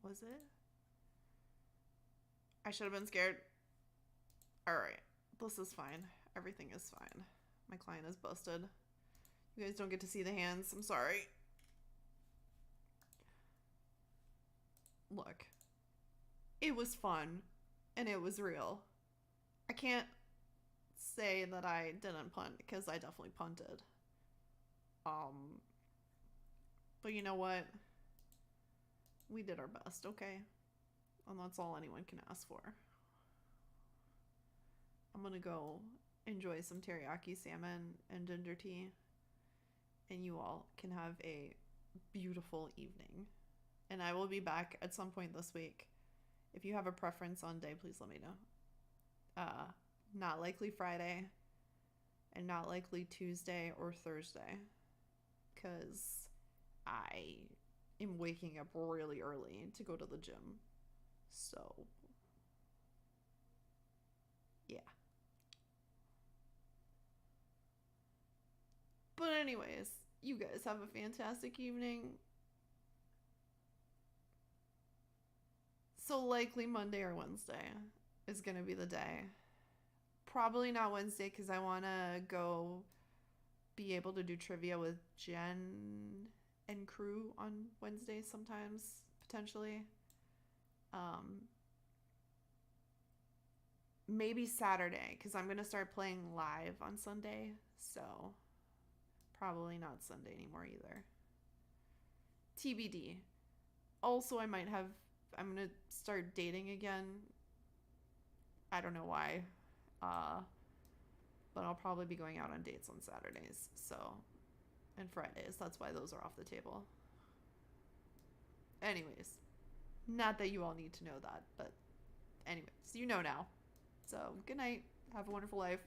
Was it? I should have been scared. Alright. This is fine. Everything is fine. My client is busted. You guys don't get to see the hands. I'm sorry. Look. It was fun. And it was real. I can't say that I didn't punt because I definitely punted. But you know what? We did our best, okay? And that's all anyone can ask for. I'm gonna go enjoy some teriyaki salmon and ginger tea. And you all can have a beautiful evening. And I will be back at some point this week. If you have a preference on day, please let me know. Not likely Friday. And not likely Tuesday or Thursday. Because I am waking up really early to go to the gym. So, yeah. But anyways, you guys have a fantastic evening. So likely Monday or Wednesday is going to be the day. Probably not Wednesday because I want to go be able to do trivia with Jen and crew on Wednesdays sometimes, potentially. Maybe Saturday because I'm going to start playing live on Sunday. So probably not Sunday anymore either. TBD. Also, I'm going to start dating again. I don't know why. But I'll probably be going out on dates on Saturdays. So, and Fridays. That's why those are off the table. Anyways. Not that you all need to know that. But anyways, you know now. So, good night. Have a wonderful life.